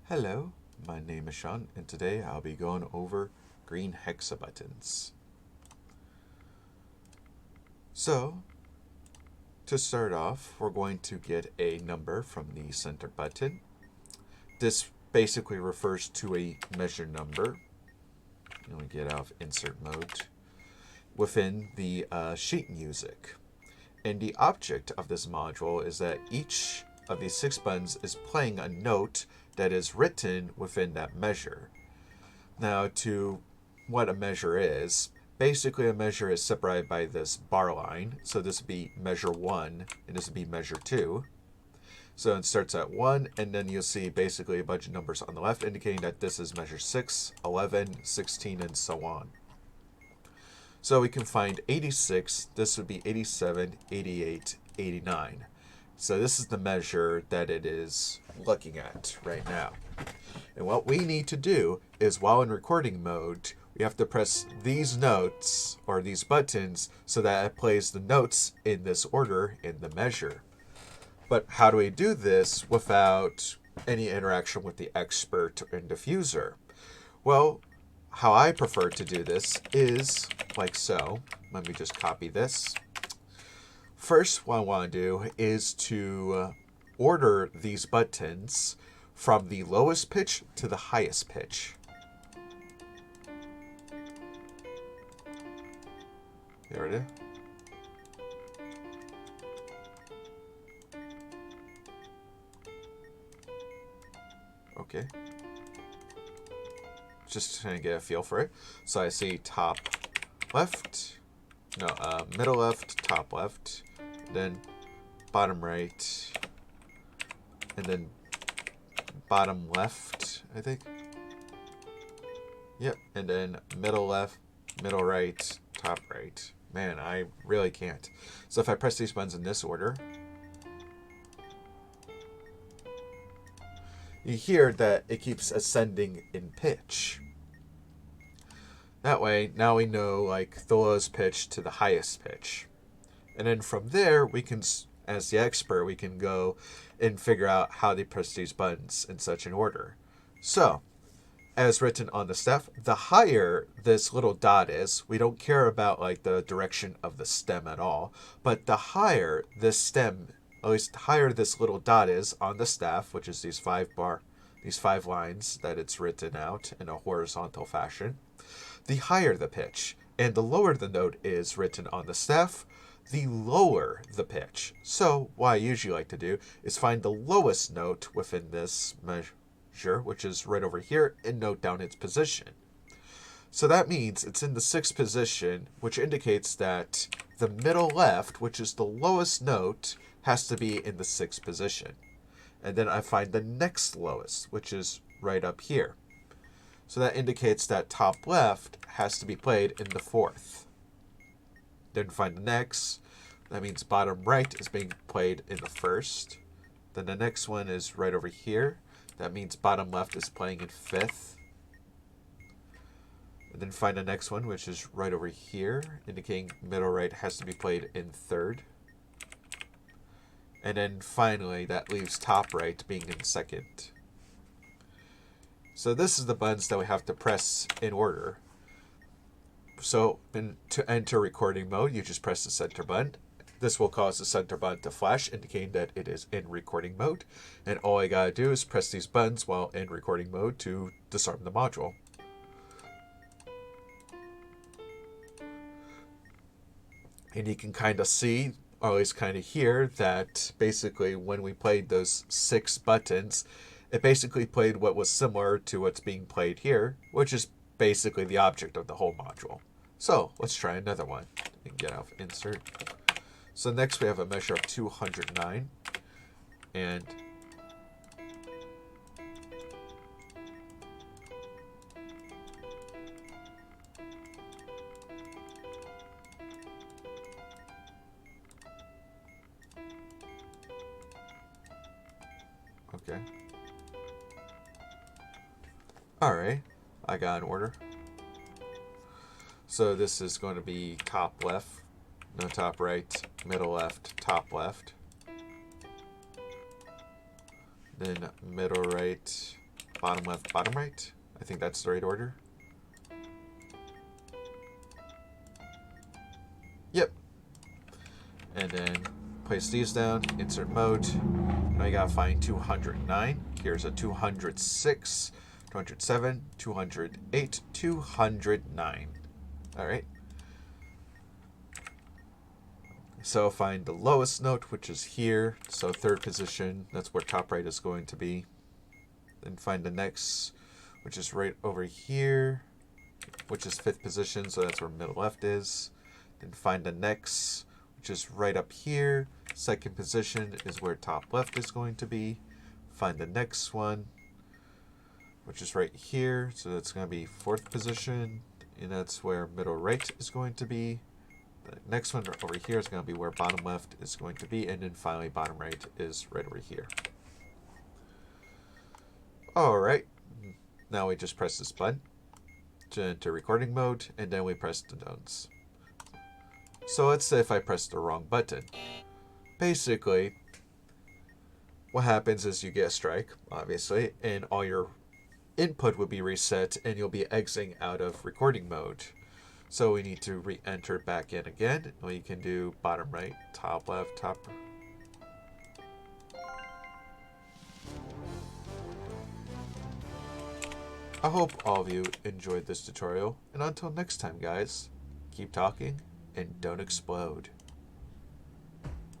Hello, my name is Sean, and today I'll be going over Green Hexabuttons. So, to start off, we're going to get a number from the center button. This basically refers to a measure number. I'm going to get out of insert mode within the sheet music. And the object of this module is that each of these 6 buttons is playing a note that is written within that measure. Now, to what a measure is, basically a measure is separated by this bar line. So this would be measure 1, and this would be measure 2. So it starts at 1, and then you'll see basically a bunch of numbers on the left indicating that this is measure 6, 11, 16, and so on. So we can find 86, this would be 87, 88, 89. So this is the measure that it is looking at right now. And what we need to do is, while in recording mode, we have to press these notes or these buttons so that it plays the notes in this order in the measure. But how do we do this without any interaction with the expert and diffuser? Well, how I prefer to do this is like so. Let me just copy this. First, what I want to do is to order these buttons from the lowest pitch to the highest pitch. There it is. Okay. Just trying to get a feel for it. So I see top left, no, middle left, top left, then bottom right, and then bottom left, I think. Yep, and then middle left, middle right, top right. Man, I really can't. So if I press these buttons in this order, you hear that it keeps ascending in pitch. That way, now we know like the lowest pitch to the highest pitch. And then from there, we can, as the expert, we can go and figure out how they press these buttons in such an order. So, as written on the staff, the higher this little dot is, we don't care about like the direction of the stem at all, but the higher this stem, at least the higher this little dot is on the staff, which is these 5 lines that it's written out in a horizontal fashion, the higher the pitch. And the lower the note is written on the staff, the lower the pitch. So what I usually like to do is find the lowest note within this measure, which is right over here, and note down its position. So that means it's in the 6th position, which indicates that the middle left, which is the lowest note, has to be in the 6th position. And then I find the next lowest, which is right up here. So that indicates that top left has to be played in the 4th. Then find the next. That means bottom right is being played in the 1st. Then the next one is right over here. That means bottom left is playing in 5th. And then find the next one, which is right over here, indicating middle right has to be played in 3rd. And then finally, that leaves top right being in 2nd. So this is the buttons that we have to press in order. So to enter recording mode, you just press the center button. This will cause the center button to flash, indicating that it is in recording mode. And all I gotta do is press these buttons while in recording mode to disarm the module. And you can kind of see, or at least kind of hear, that basically when we played those 6 buttons, it basically played what was similar to what's being played here, which is basically the object of the whole module. So let's try another one. And get off insert. So next we have a measure of 209. And okay. Alright, I got an order. So this is going to be top left, no top right, middle left, top left. Then middle right, bottom left, bottom right. I think that's the right order. Yep. And then place these down, insert mode. Now you gotta find 209. Here's a 206, 207, 208, 209. All right. So find the lowest note, which is here. So third position, that's where top right is going to be. Then find the next, which is right over here, which is fifth position. So that's where middle left is. Then find the next, which is right up here. Second position is where top left is going to be. Find the next one, which is right here. So that's going to be fourth position. And that's where middle right is going to be. The next one over here is going to be where bottom left is going to be. And then finally bottom right is right over here. All right. Now we just press this button to enter recording mode. And then we press the notes. So let's say if I press the wrong button. Basically, what happens is you get a strike, obviously, and all your input would be reset, and you'll be exiting out of recording mode. So we need to re-enter back in again. We can do bottom right, top left, top. I hope all of you enjoyed this tutorial, and until next time, guys, keep talking and don't explode.